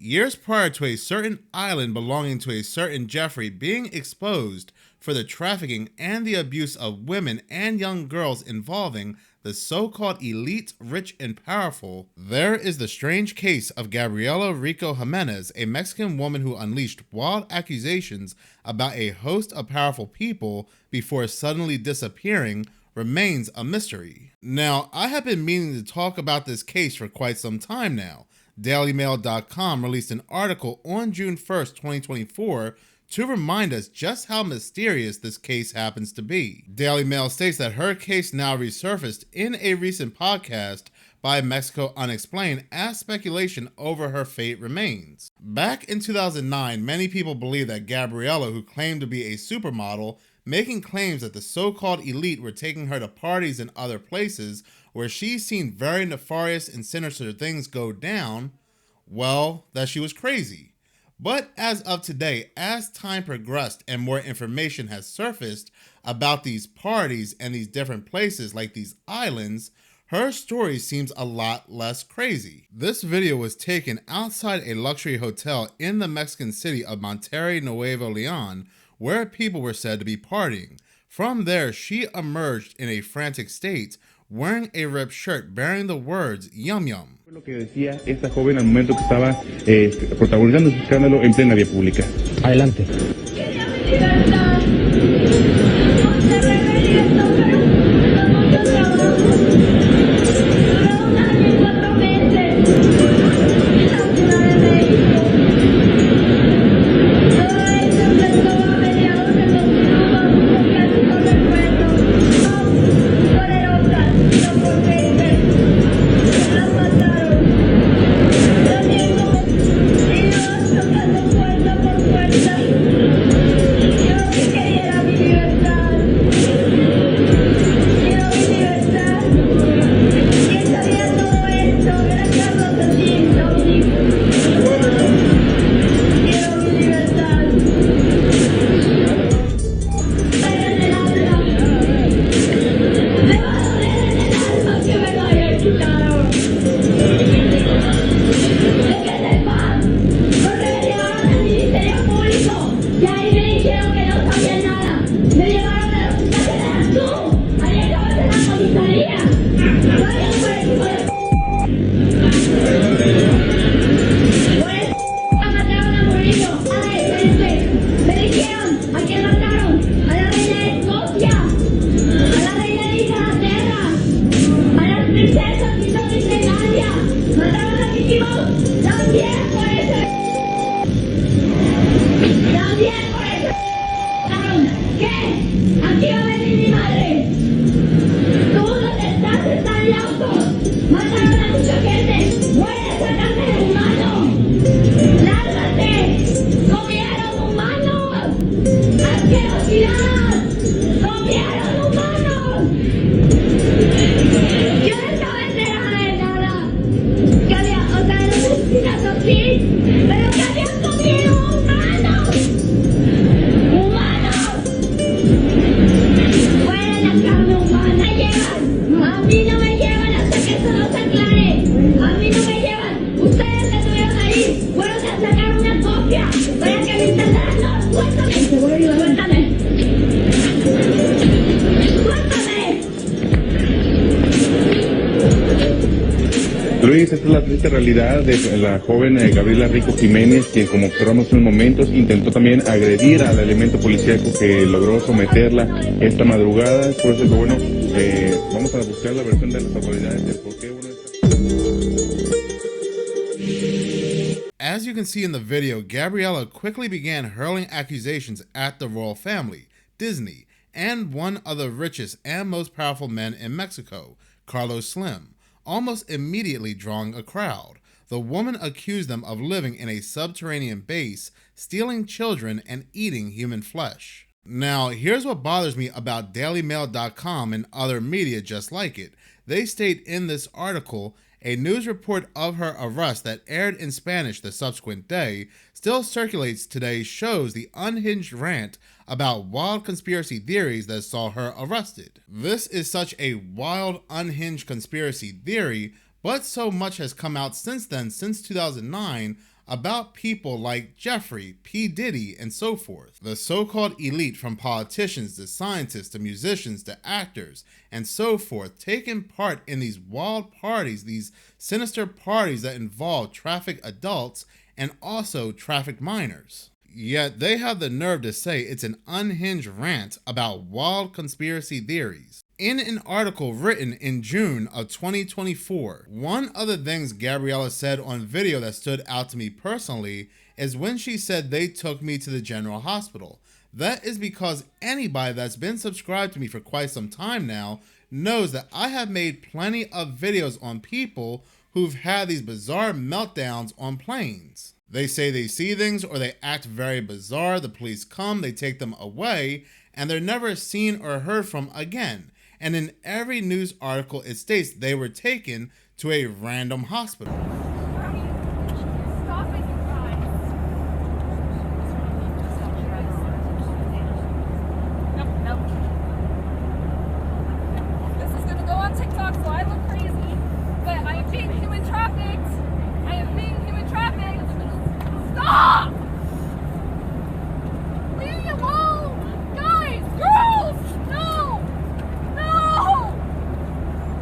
years prior to a certain island belonging to a certain Jeffrey being exposed for the trafficking and the abuse of women and young girls involving the so-called elite, rich, and powerful, there is the strange case of Gabriela Rico Jimenez, a Mexican woman who unleashed wild accusations about a host of powerful people before suddenly disappearing, remains a mystery. Now, I have been meaning to talk about this case for quite some time now. DailyMail.com released an article on June 1st, 2024 to remind us just how mysterious this case happens to be. Daily Mail states that her case now resurfaced in a recent podcast by Mexico Unexplained as speculation over her fate remains. Back in 2009, many people believed that Gabriela, who claimed to be a supermodel, making claims that the so-called elite were taking her to parties and other places where she's seen very nefarious and sinister things go down, well, that she was crazy. But as of today, as time progressed and more information has surfaced about these parties and these different places like these islands, her story seems a lot less crazy. This video was taken outside a luxury hotel in the Mexican city of Monterrey, Nuevo Leon, where people were said to be partying. From there, she emerged in a frantic state, wearing a ripped shirt bearing the words "Yum Yum." Lo que decía esta joven al momento que estaba protagonizando su escándalo en plena vía pública. Adelante. Luis, esta es la triste realidad de la joven Gabriela Rico Jimenez, quien, como observamos en unos momentos, intentó también agredir al elemento policíaco que logró someterla esta madrugada. Por eso, bueno, vamos a buscar la versión de las autoridades del por qué As you can see in the video, Gabriela quickly began hurling accusations at the royal family, Disney, and one of the richest and most powerful men in Mexico, Carlos Slim, almost immediately drawing a crowd. The woman accused them of living in a subterranean base, stealing children, and eating human flesh. Now, here's what bothers me about DailyMail.com and other media just like it. They state in this article, a news report of her arrest that aired in Spanish the subsequent day still circulates today shows the unhinged rant about wild conspiracy theories that saw her arrested. This is such a wild, unhinged conspiracy theory, but so much has come out since then, since 2009, about people like Jeffrey, P. Diddy, and so forth. The so-called elite, from politicians to scientists to musicians to actors and so forth, taking part in these wild parties, these sinister parties that involve trafficked adults and also trafficked minors. Yet they have the nerve to say it's an unhinged rant about wild conspiracy theories. In an article written in June of 2024, one of the things Gabriela said on video that stood out to me personally is when she said they took me to the general hospital. That is because anybody that's been subscribed to me for quite some time now knows that I have made plenty of videos on people who've had these bizarre meltdowns on planes. They say they see things or they act very bizarre, the police come, they take them away, and they're never seen or heard from again. And in every news article it states they were taken to a random hospital. Stop it, you guys. Nope. This is gonna go on TikTok, so I look crazy. But I am being human trafficked. I am being human trafficked. Stop! Leave me alone! Guys! Girls! No! No!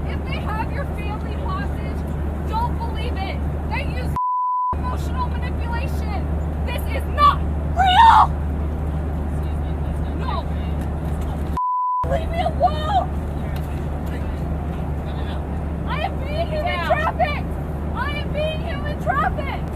If they have your family hostage, don't believe it. They use emotional manipulation. This is not real! No! Leave me alone! I am being human trafficked! I am being human trafficked!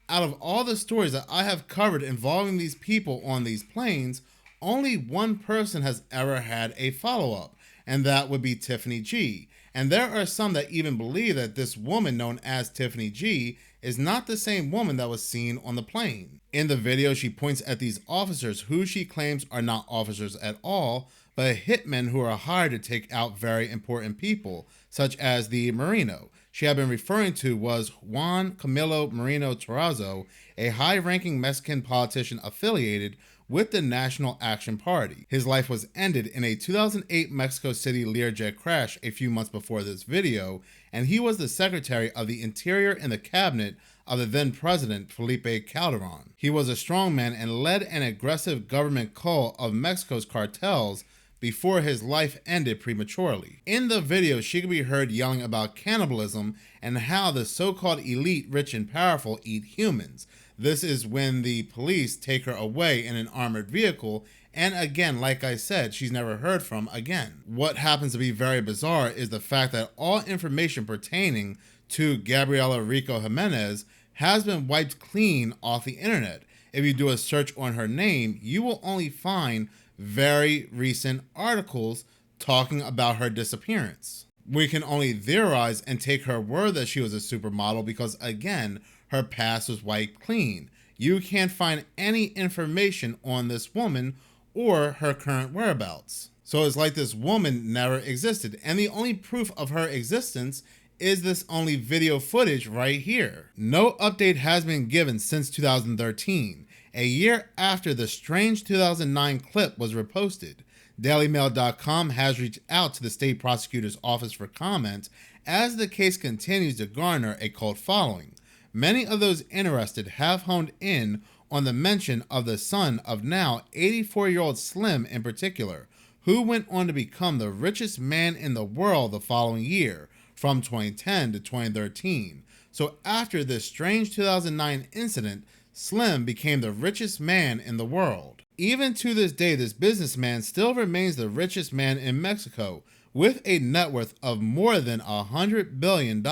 Out of all the stories that I have covered involving these people on these planes, only one person has ever had a follow-up, and that would be Tiffany G. And there are some that even believe that this woman known as Tiffany G is not the same woman that was seen on the plane. In the video, she points at these officers who she claims are not officers at all, but hitmen who are hired to take out very important people, such as the Marino she had been referring to was Juan Camilo Marino Terrazzo, a high-ranking Mexican politician affiliated with the National Action Party. His life was ended in a 2008 Mexico City Learjet crash a few months before this video, and he was the Secretary of the Interior in the cabinet of the then President Felipe Calderon. He was a strongman and led an aggressive government call of Mexico's cartels before his life ended prematurely. In the video, she could be heard yelling about cannibalism and how the so-called elite, rich and powerful, eat humans. This is when the police take her away in an armored vehicle, and again, like I said, she's never heard from again. What happens to be very bizarre is the fact that all information pertaining to Gabriela Rico Jimenez has been wiped clean off the internet. If you do a search on her name, you will only find very recent articles talking about her disappearance. We can only theorize and take her word that she was a supermodel because, again, her past was wiped clean. You can't find any information on this woman or her current whereabouts. So it's like this woman never existed, and the only proof of her existence is this only video footage right here. No update has been given since 2013. A year after the strange 2009 clip was reposted. DailyMail.com has reached out to the state prosecutor's office for comment as the case continues to garner a cult following. Many of those interested have honed in on the mention of the son of now 84-year-old Slim in particular, who went on to become the richest man in the world the following year, from 2010 to 2013. So after this strange 2009 incident, Slim became the richest man in the world. Even to this day, this businessman still remains the richest man in Mexico, with a net worth of more than $100 billion.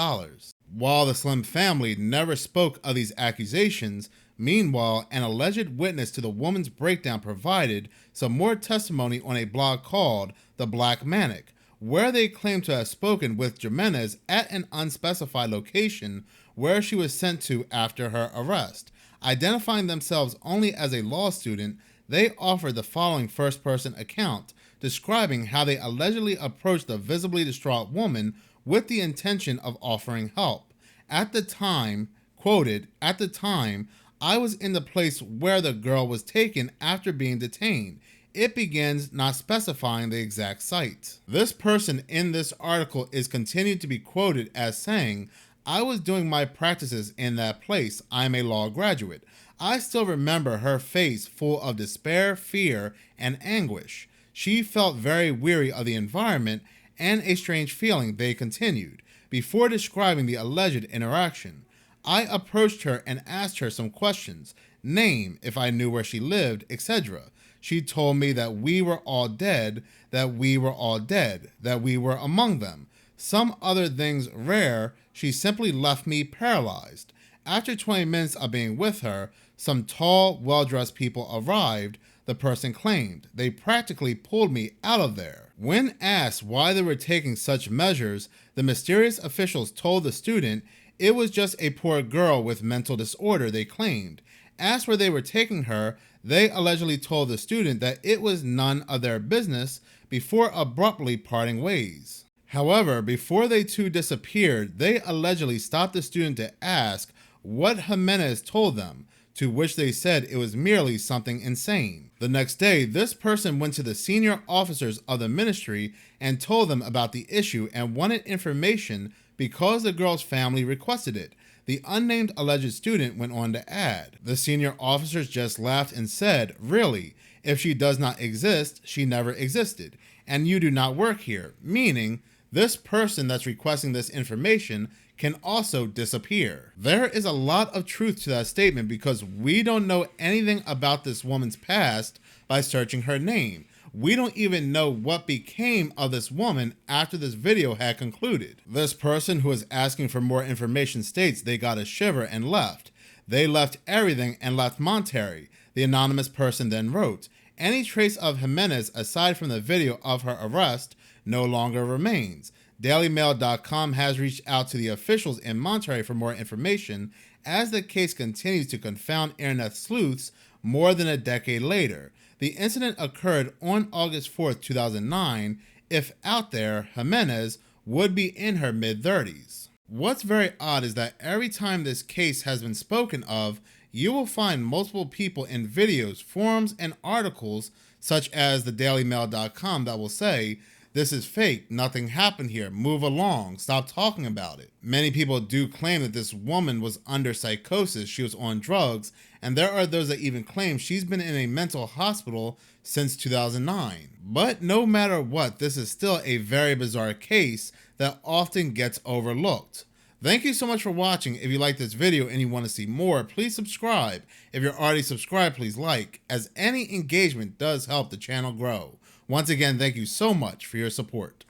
While the Slim family never spoke of these accusations, meanwhile, an alleged witness to the woman's breakdown provided some more testimony on a blog called The Black Manic, where they claim to have spoken with Jimenez at an unspecified location where she was sent to after her arrest. Identifying themselves only as a law student, they offered the following first-person account, describing how they allegedly approached the visibly distraught woman with the intention of offering help. At the time, quoted, "At the time, I was in the place where the girl was taken after being detained." It begins not specifying the exact site. This person in this article is continued to be quoted as saying, I was doing my practices in that place. I'm a law graduate. I still remember her face full of despair, fear, and anguish. She felt very weary of the environment and a strange feeling, they continued, before describing the alleged interaction. I approached her and asked her some questions, name, if I knew where she lived, etc. She told me that we were all dead, that we were all dead, that we were among them. Some other things rare, she simply left me paralyzed. After 20 minutes of being with her, some tall, well-dressed people arrived, the person claimed. They practically pulled me out of there. When asked why they were taking such measures, the mysterious officials told the student it was just a poor girl with mental disorder, they claimed. Asked where they were taking her, they allegedly told the student that it was none of their business before abruptly parting ways. However, before they two disappeared, they allegedly stopped the student to ask what Jimenez told them, to which they said it was merely something insane. The next day, this person went to the senior officers of the ministry and told them about the issue and wanted information because the girl's family requested it. The unnamed alleged student went on to add, the senior officers just laughed and said, really, if she does not exist, she never existed, and you do not work here, meaning this person that's requesting this information can also disappear. There is a lot of truth to that statement because we don't know anything about this woman's past by searching her name. We don't even know what became of this woman after this video had concluded. This person who is asking for more information states they got a shiver and left. They left everything and left Monterey. The anonymous person then wrote, any trace of Jimenez aside from the video of her arrest no longer remains. DailyMail.com has reached out to the officials in Monterey for more information as the case continues to confound internet sleuths more than a decade later. The incident occurred on August 4th, 2009. If out there, Jimenez would be in her mid-30s. What's very odd is that every time this case has been spoken of, you will find multiple people in videos, forums, and articles such as the DailyMail.com that will say, this is fake, nothing happened here, move along, stop talking about it. Many people do claim that this woman was under psychosis, she was on drugs, and there are those that even claim she's been in a mental hospital since 2009. But no matter what, this is still a very bizarre case that often gets overlooked. Thank you so much for watching. If you like this video and you want to see more, please subscribe. If you're already subscribed, please like, as any engagement does help the channel grow. Once again, thank you so much for your support.